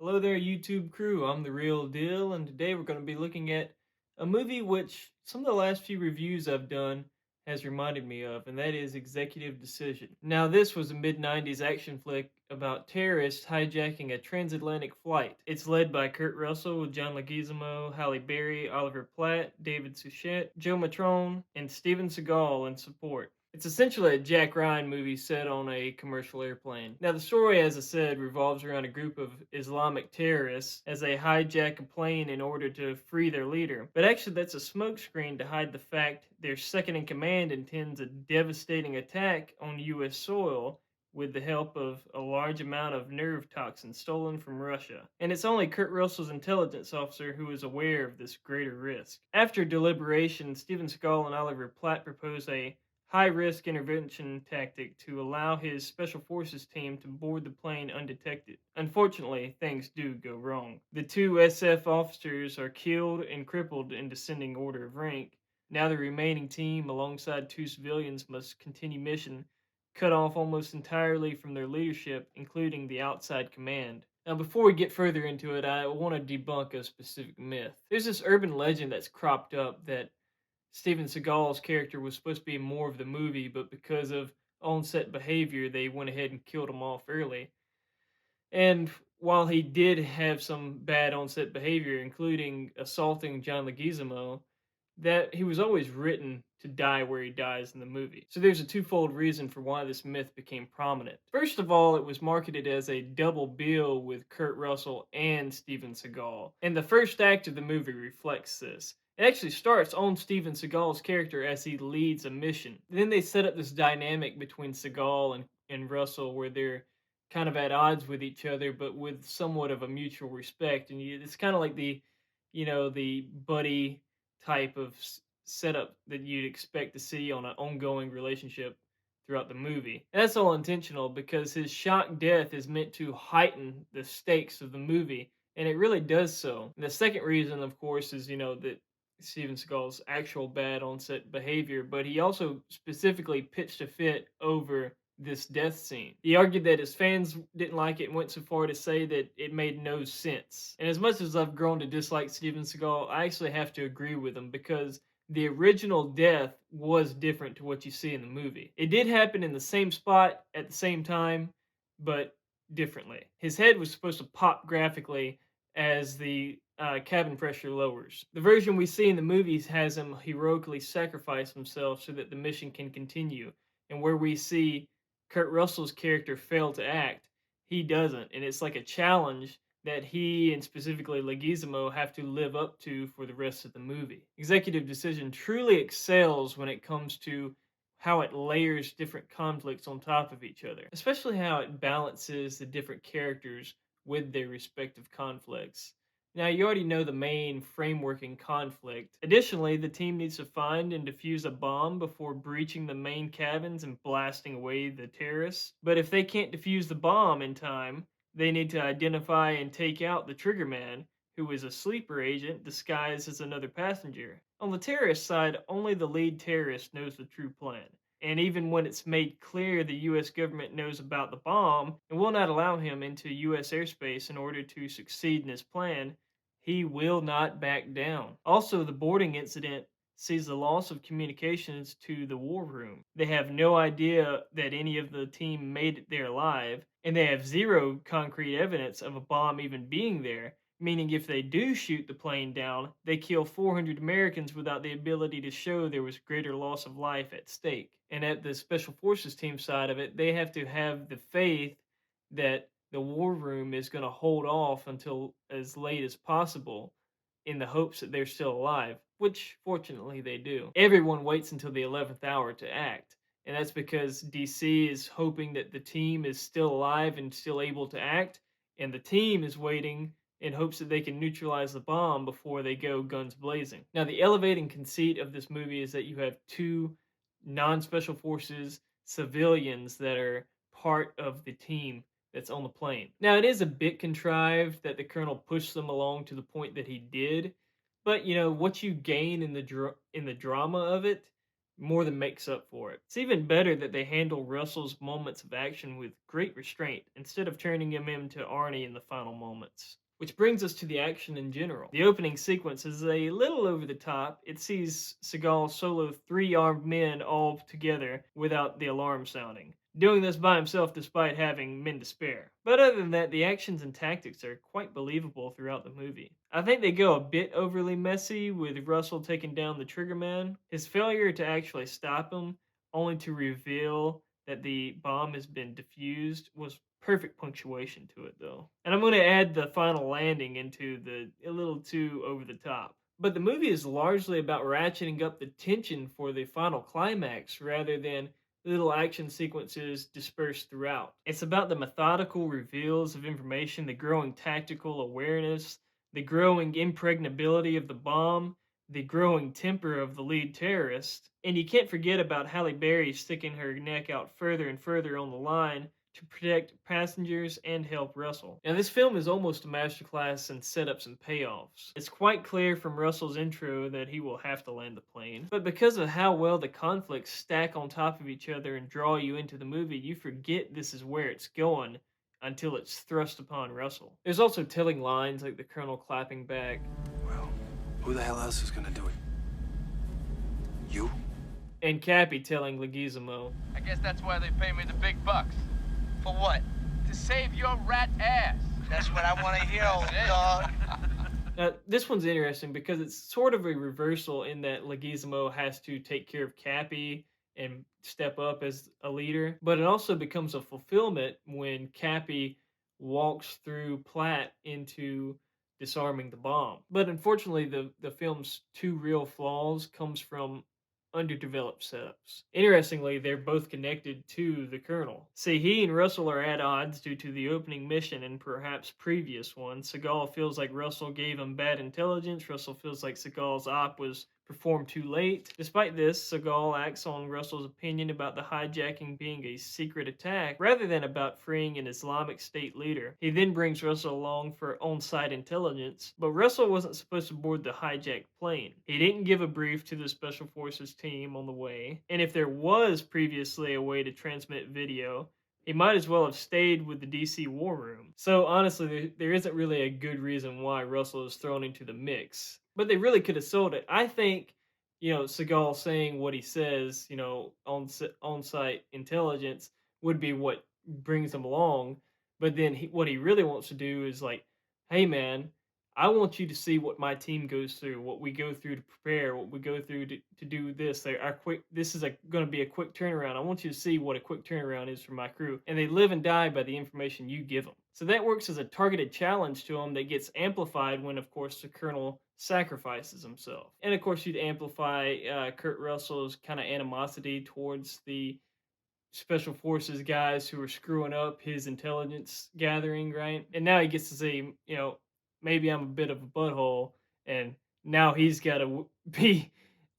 Hello there, YouTube crew. I'm the real Dill, and today we're going to be looking at a movie which some of the last few reviews I've done has reminded me of, and that is Executive Decision. Now, this was a mid 90s action flick about terrorists hijacking a transatlantic flight. It's led by Kurt Russell with John Leguizamo, Halle Berry, Oliver Platt, David Suchet, Joe Matrone, and Steven Seagal in support. It's essentially a Jack Ryan movie set on a commercial airplane. Now, the story, as I said, revolves around a group of Islamic terrorists as they hijack a plane in order to free their leader. But actually, that's a smokescreen to hide the fact their second in command intends a devastating attack on U.S. soil with the help of a large amount of nerve toxins stolen from Russia. And it's only Kurt Russell's intelligence officer who is aware of this greater risk. After deliberation, Steven Seagal and Oliver Platt propose a high risk intervention tactic to allow his special forces team to board the plane undetected. Unfortunately, things do go wrong. The two SF officers are killed and crippled in descending order of rank. Now the remaining team, alongside two civilians, must continue mission cut off almost entirely from their leadership, including the outside command. Now, before we get further into it, I want to debunk a specific myth. There's this urban legend that's cropped up that Steven Seagal's character was supposed to be more of the movie, but because of on-set behavior, they went ahead and killed him off early. And while he did have some bad on-set behavior, including assaulting John Leguizamo, that he was always written to die where he dies in the movie. So there's a twofold reason for why this myth became prominent. First of all, it was marketed as a double bill with Kurt Russell and Steven Seagal, and the first act of the movie reflects this. It actually starts on Steven Seagal's character as he leads a mission. Then they set up this dynamic between Seagal and Russell where they're kind of at odds with each other, but with somewhat of a mutual respect. And it's kind of like the buddy type of setup that you'd expect to see on an ongoing relationship throughout the movie. And that's all intentional because his shock death is meant to heighten the stakes of the movie, and it really does so. And the second reason, of course, is that Steven Seagal's actual bad onset behavior, but he also specifically pitched a fit over this death scene. He argued that his fans didn't like it and went so far to say that it made no sense. And as much as I've grown to dislike Steven Seagal, I actually have to agree with him because the original death was different to what you see in the movie. It did happen in the same spot at the same time, but differently. His head was supposed to pop graphically as the cabin pressure lowers. The version we see in the movies has him heroically sacrifice himself so that the mission can continue. And where we see Kurt Russell's character fail to act, he doesn't. And it's like a challenge that he and specifically Leguizamo have to live up to for the rest of the movie. Executive Decision truly excels when it comes to how it layers different conflicts on top of each other, especially how it balances the different characters with their respective conflicts. Now, you already know the main framework in conflict. Additionally, the team needs to find and defuse a bomb before breaching the main cabins and blasting away the terrorists. But if they can't defuse the bomb in time, they need to identify and take out the triggerman, who is a sleeper agent disguised as another passenger. On the terrorist side, only the lead terrorist knows the true plan. And even when it's made clear the US government knows about the bomb and will not allow him into US airspace in order to succeed in his plan, he will not back down. Also, the boarding incident sees the loss of communications to the war room. They have no idea that any of the team made it there alive, and they have zero concrete evidence of a bomb even being there, meaning if they do shoot the plane down, they kill 400 Americans without the ability to show there was greater loss of life at stake. And at the Special Forces team side of it, they have to have the faith that the war room is going to hold off until as late as possible in the hopes that they're still alive, which fortunately they do. Everyone waits until the 11th hour to act, and that's because DC is hoping that the team is still alive and still able to act, and the team is waiting in hopes that they can neutralize the bomb before they go guns blazing. Now, the elevating conceit of this movie is that you have two non special forces civilians that are part of the team that's on the plane. Now, it is a bit contrived that the colonel pushed them along to the point that he did, but what you gain in the drama of it more than makes up for it. It's even better that they handle Russell's moments of action with great restraint instead of turning him into Arnie in the final moments. Which brings us to the action in general. The opening sequence is a little over the top. It sees Seagal solo three armed men all together without the alarm sounding, doing this by himself despite having men to spare. But other than that, the actions and tactics are quite believable throughout the movie. I think they go a bit overly messy with Russell taking down the Triggerman. His failure to actually stop him, only to reveal that the bomb has been defused, was perfect punctuation to it though. And I'm going to add the final landing into the a little too over the top. But the movie is largely about ratcheting up the tension for the final climax rather than little action sequences dispersed throughout. It's about the methodical reveals of information, the growing tactical awareness, the growing impregnability of the bomb, the growing temper of the lead terrorist, and you can't forget about Halle Berry sticking her neck out further and further on the line to protect passengers and help Russell. Now, this film is almost a masterclass in setups and payoffs. It's quite clear from Russell's intro that he will have to land the plane, but because of how well the conflicts stack on top of each other and draw you into the movie, you forget this is where it's going until it's thrust upon Russell. There's also telling lines like the Colonel clapping back, Well, who the hell else is gonna do it? You? and Cappy telling Leguizamo, I guess that's why they pay me the big bucks. For what? To save your rat ass. That's what I want to hear, old dog. This one's interesting because it's sort of a reversal in that Leguizamo has to take care of Cappy and step up as a leader, but it also becomes a fulfillment when Cappy walks through Platt into disarming the bomb. But unfortunately, the film's two real flaws comes from underdeveloped setups. Interestingly, they're both connected to the Colonel. See, he and Russell are at odds due to the opening mission and perhaps previous ones. Seagal feels like Russell gave him bad intelligence. Russell feels like Seagal's op was performed too late. Despite this, Seagal acts on Russell's opinion about the hijacking being a secret attack rather than about freeing an Islamic State leader. He then brings Russell along for on-site intelligence, but Russell wasn't supposed to board the hijacked plane. He didn't give a brief to the Special Forces team on the way, and if there was previously a way to transmit video, he might as well have stayed with the DC War Room. So honestly, there isn't really a good reason why Russell is thrown into the mix. But they really could have sold it. I think, Seagal saying what he says, on-site intelligence would be what brings him along. But then what he really wants to do is like, hey man, I want you to see what my team goes through, what we go through to prepare, what we go through to do this. This is going to be a quick turnaround. I want you to see what a quick turnaround is for my crew. And they live and die by the information you give them. So that works as a targeted challenge to them that gets amplified when, of course, the Colonel sacrifices himself. And of course, you'd amplify Kurt Russell's kind of animosity towards the Special Forces guys who are screwing up his intelligence gathering, right? And now he gets to say, maybe I'm a bit of a butthole, and now he's got to be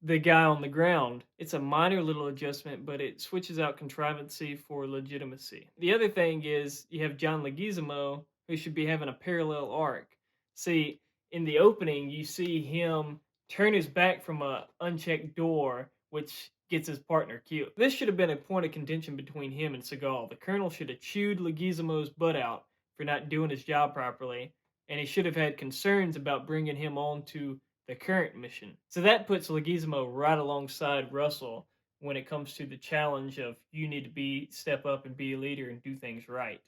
the guy on the ground. It's a minor little adjustment, but it switches out contrivancy for legitimacy. The other thing is you have John Leguizamo, who should be having a parallel arc. See, in the opening, you see him turn his back from a unchecked door, which gets his partner killed. This should have been a point of contention between him and Seagal. The Colonel should have chewed Leguizamo's butt out for not doing his job properly, and he should have had concerns about bringing him on to the current mission. So that puts Leguizamo right alongside Russell when it comes to the challenge of you need to step up and be a leader and do things right,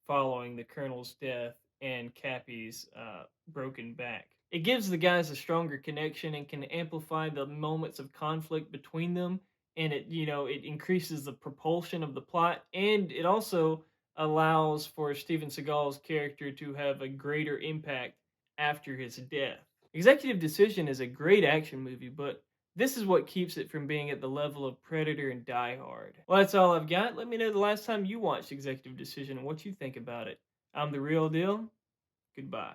following the Colonel's death and Cappy's broken back. It gives the guys a stronger connection and can amplify the moments of conflict between them, and it increases the propulsion of the plot, and it also allows for Steven Seagal's character to have a greater impact after his death. Executive Decision is a great action movie, but this is what keeps it from being at the level of Predator and Die Hard. Well, that's all I've got. Let me know the last time you watched Executive Decision and what you think about it. I'm The Real Deal. Goodbye.